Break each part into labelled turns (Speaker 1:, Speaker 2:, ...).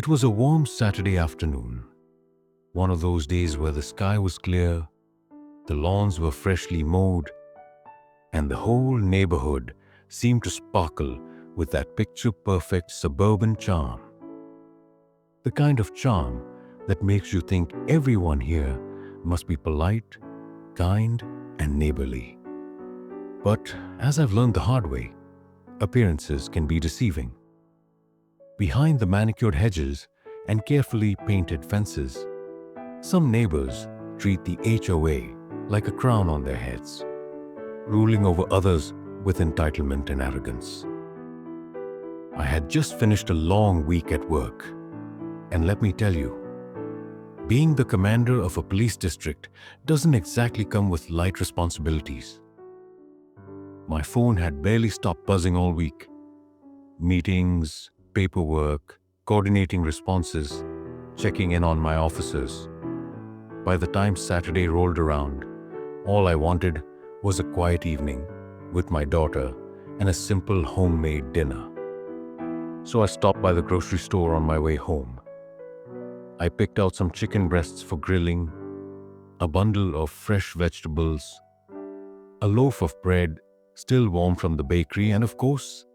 Speaker 1: was a warm Saturday afternoon, one of those days where the sky was clear, the lawns were freshly mowed, and the whole neighborhood seemed to sparkle with that picture-perfect suburban charm. The kind of charm that makes you think everyone here must be polite, kind, and neighborly. But as I've learned the hard way, appearances can be deceiving. Behind the manicured hedges and carefully painted fences, some neighbors treat the HOA like a crown on their heads, ruling over others with entitlement and arrogance. I had just finished a long week at work, and let me tell you, being the commander of a police district doesn't exactly come with light responsibilities. My phone had barely stopped buzzing all week. Meetings, paperwork, coordinating responses, checking in on my officers. By the time Saturday rolled around, all I wanted was a quiet evening with my daughter and a simple homemade dinner. So I stopped by the grocery store on my way home. I picked out some chicken breasts for grilling, a bundle of fresh vegetables, a loaf of bread still warm from the bakery, and of course,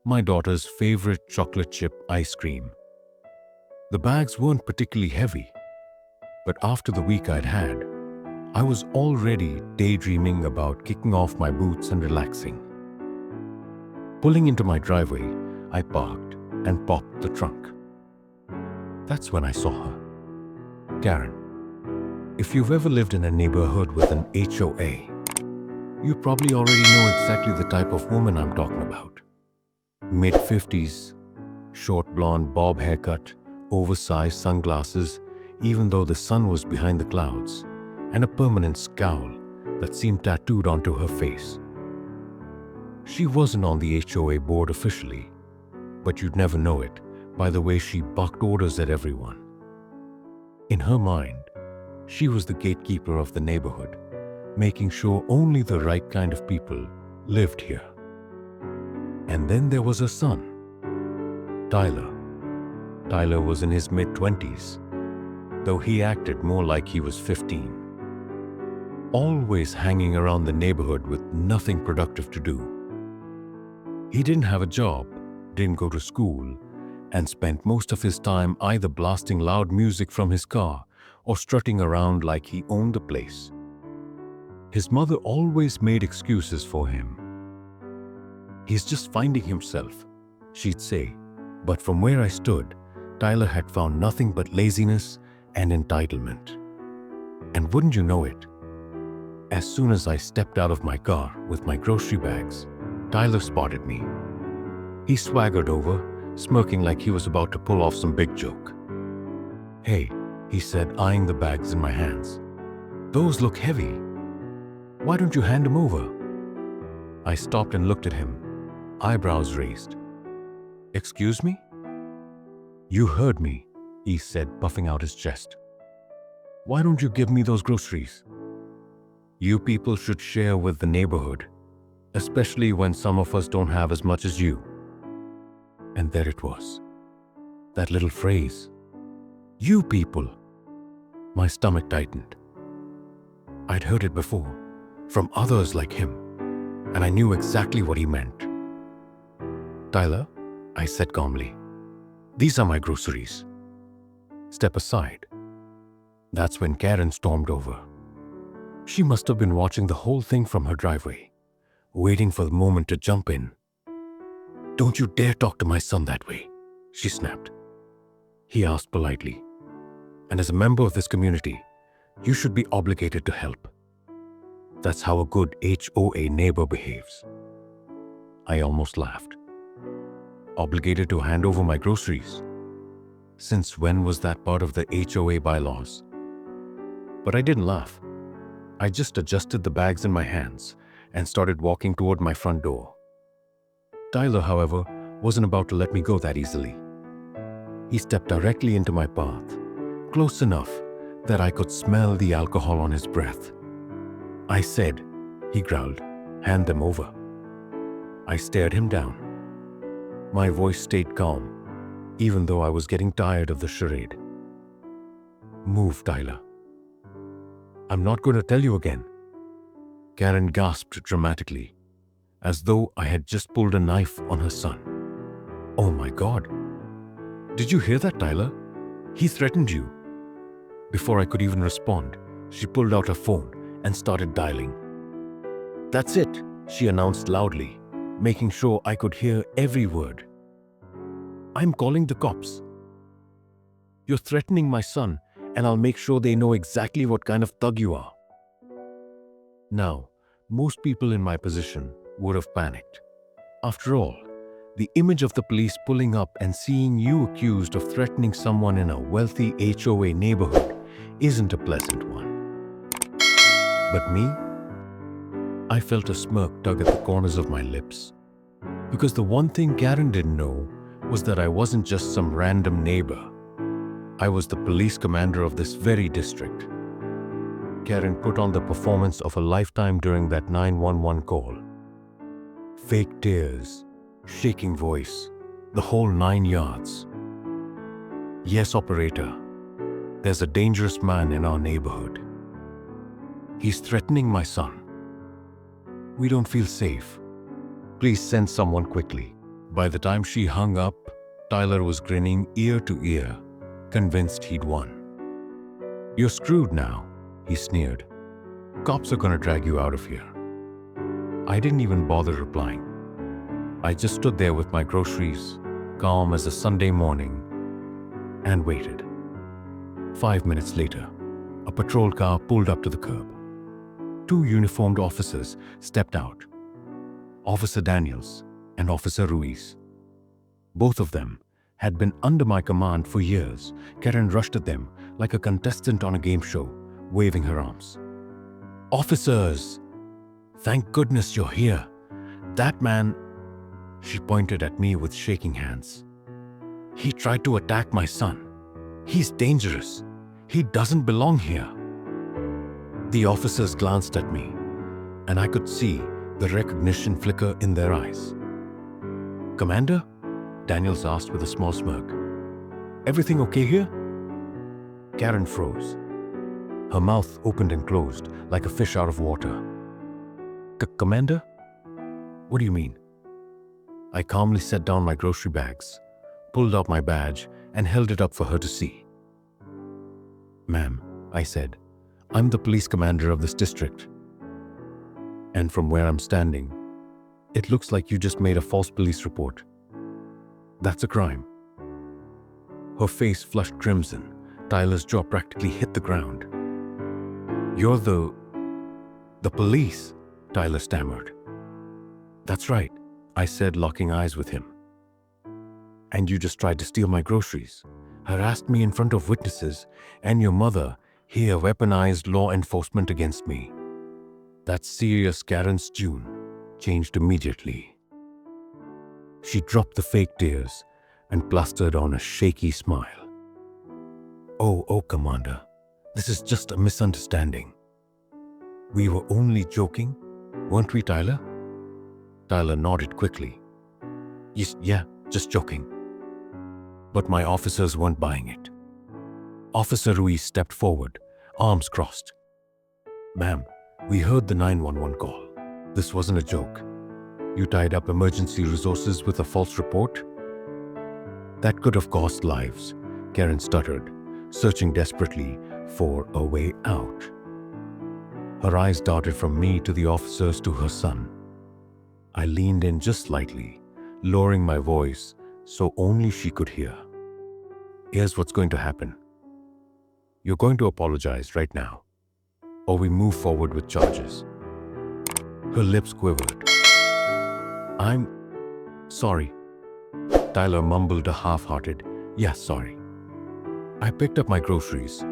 Speaker 1: my daughter's favorite chocolate chip ice cream. The bags weren't particularly heavy, but after the week I'd had, I was already daydreaming about kicking off my boots and relaxing. Pulling into my driveway, I parked and popped the trunk. That's when I saw her. Karen, if you've ever lived in a neighborhood with an HOA, you probably already know exactly the type of woman I'm talking about. Mid-50s, short blonde bob haircut, oversized sunglasses, even though the sun was behind the clouds, and a permanent scowl that seemed tattooed onto her face. She wasn't on the HOA board officially, but you'd never know it by the way she bucked orders at everyone. In her mind, she was the gatekeeper of the neighborhood, making sure only the right kind of people lived here. And then there was her son, Tyler. Tyler was in his mid-20s, though he acted more like he was 15. Always hanging around the neighborhood with nothing productive to do. He didn't have a job, didn't go to school, and spent most of his time either blasting loud music from his car or strutting around like he owned the place. His mother always made excuses for him. "He's just finding himself," she'd say, but from where I stood, Tyler had found nothing but laziness and entitlement. And wouldn't you know it, as soon as I stepped out of my car with my grocery bags, Tyler spotted me. He swaggered over, smirking like he was about to pull off some big joke. "Hey," he said, eyeing the bags in my hands. "Those look heavy. Why don't you hand them over?" I stopped and looked at him, eyebrows raised. "Excuse me?" "You heard me," he said, puffing out his chest. "Why don't you give me those groceries? You people should share with the neighborhood, especially when some of us don't have as much as you." And there it was, that little phrase, "You people." My stomach tightened. I'd heard it before, from others like him, and I knew exactly what he meant. "Tyler," I said calmly, "these are my groceries. Step aside." That's when Karen stormed over. She must have been watching the whole thing from her driveway, waiting for the moment to jump in. "Don't you dare talk to my son that way," she snapped. He asked politely, "And as a member of this community, you should be obligated to help. That's how a good HOA neighbor behaves." I almost laughed. Obligated to hand over my groceries? Since when was that part of the HOA bylaws? But I didn't laugh. I just adjusted the bags in my hands and started walking toward my front door. Tyler, however, wasn't about to let me go that easily. He stepped directly into my path, close enough that I could smell the alcohol on his breath. "I said," he growled, "hand them over." I stared him down. My voice stayed calm, even though I was getting tired of the charade. "Move, Tyler. I'm not going to tell you again." Karen gasped dramatically, as though I had just pulled a knife on her son. "Oh my God. Did you hear that, Tyler? He threatened you." Before I could even respond, she pulled out her phone and started dialing. "That's it," she announced loudly, making sure I could hear every word. "I'm calling the cops. You're threatening my son, and I'll make sure they know exactly what kind of thug you are." Now, most people in my position would have panicked. After all, the image of the police pulling up and seeing you accused of threatening someone in a wealthy HOA neighborhood isn't a pleasant one. But me? I felt a smirk tug at the corners of my lips. Because the one thing Karen didn't know was that I wasn't just some random neighbor. I was the police commander of this very district. Karen put on the performance of a lifetime during that 911 call. Fake tears, shaking voice, the whole 9 yards. "Yes, operator. There's a dangerous man in our neighborhood. He's threatening my son. We don't feel safe. Please send someone quickly." By the time she hung up, Tyler was grinning ear to ear, convinced he'd won. "You're screwed now," he sneered. "Cops are gonna drag you out of here." I didn't even bother replying. I just stood there with my groceries, calm as a Sunday morning, and waited. 5 minutes later, a patrol car pulled up to the curb. 2 uniformed officers stepped out. Officer Daniels and Officer Ruiz. Both of them had been under my command for years. Karen rushed at them like a contestant on a game show, waving her arms. "Officers! Thank goodness you're here. That man..." She pointed at me with shaking hands. "He tried to attack my son. He's dangerous. He doesn't belong here." The officers glanced at me, and I could see the recognition flicker in their eyes. "Commander?" Daniels asked with a small smirk. "Everything okay here?" Karen froze. Her mouth opened and closed like a fish out of water. "Commander? What do you mean?" I calmly set down my grocery bags, pulled out my badge, and held it up for her to see. "Ma'am," I said, "I'm the police commander of this district. And from where I'm standing, it looks like you just made a false police report. That's a crime." Her face flushed crimson. Tyler's jaw practically hit the ground. "You're the police," Tyler stammered. "That's right," I said, locking eyes with him. "And you just tried to steal my groceries, harassed me in front of witnesses, and your mother here weaponized law enforcement against me." That serious Karen's tune changed immediately. She dropped the fake tears and plastered on a shaky smile. Oh, Commander, this is just a misunderstanding. We were only joking, weren't we, Tyler?" Tyler nodded quickly. "Yes, yeah, just joking." But my officers weren't buying it. Officer Ruiz stepped forward, arms crossed. "Ma'am, we heard the 911 call. This wasn't a joke. You tied up emergency resources with a false report?" "That could have cost lives," Karen stuttered, searching desperately for a way out. Her eyes darted from me to the officers to her son. I leaned in just slightly, lowering my voice so only she could hear. "Here's what's going to happen. You're going to apologize right now, or we move forward with charges." Her lips quivered. "I'm sorry." Tyler mumbled a half-hearted, "Yeah, sorry." I picked up my groceries,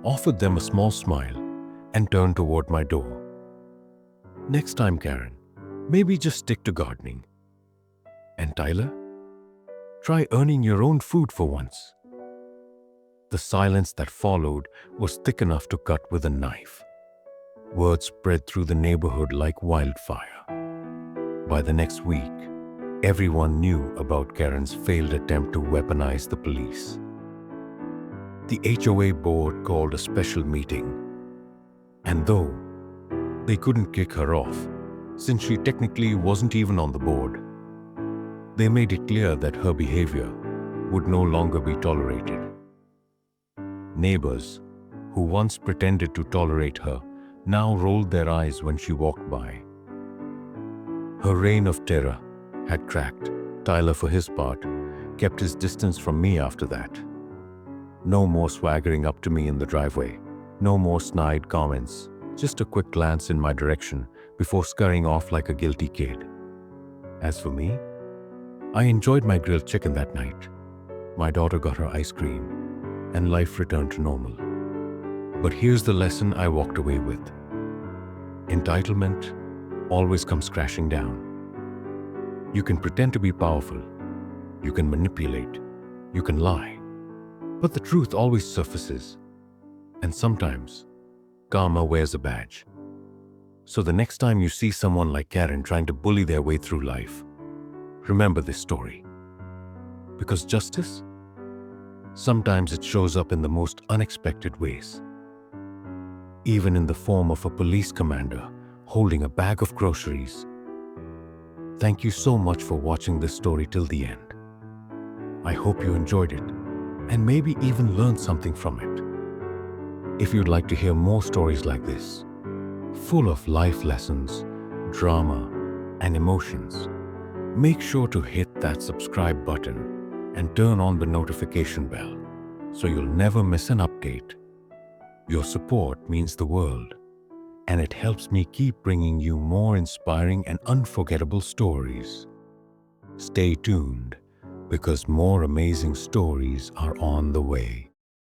Speaker 1: offered them a small smile, and turned toward my door. "Next time, Karen, maybe just stick to gardening. And Tyler, try earning your own food for once." The silence that followed was thick enough to cut with a knife. Word spread through the neighborhood like wildfire. By the next week, Everyone knew about Karen's failed attempt to weaponize the police. The HOA board called a special meeting, and though they couldn't kick her off, since she technically wasn't even on the board, they made it clear that her behavior would no longer be tolerated. Neighbors, who once pretended to tolerate her, now rolled their eyes when she walked by. Her reign of terror had cracked. Tyler, for his part, kept his distance from me after that. No more swaggering up to me in the driveway. No more snide comments. Just a quick glance in my direction before scurrying off like a guilty kid. As for me, I enjoyed my grilled chicken that night. My daughter got her ice cream, and life returned to normal. But here's the lesson I walked away with. Entitlement always comes crashing down. You can pretend to be powerful, you can manipulate, you can lie, but the truth always surfaces. And sometimes, karma wears a badge. So the next time you see someone like Karen trying to bully their way through life, remember this story. Because justice, sometimes it shows up in the most unexpected ways. Even in the form of a police commander holding a bag of groceries. Thank you so much for watching this story till the end. I hope you enjoyed it and maybe even learned something from it. If you'd like to hear more stories like this, full of life lessons, drama, and emotions, make sure to hit that subscribe button and turn on the notification bell so you'll never miss an update. Your support means the world, and it helps me keep bringing you more inspiring and unforgettable stories. Stay tuned, because more amazing stories are on the way.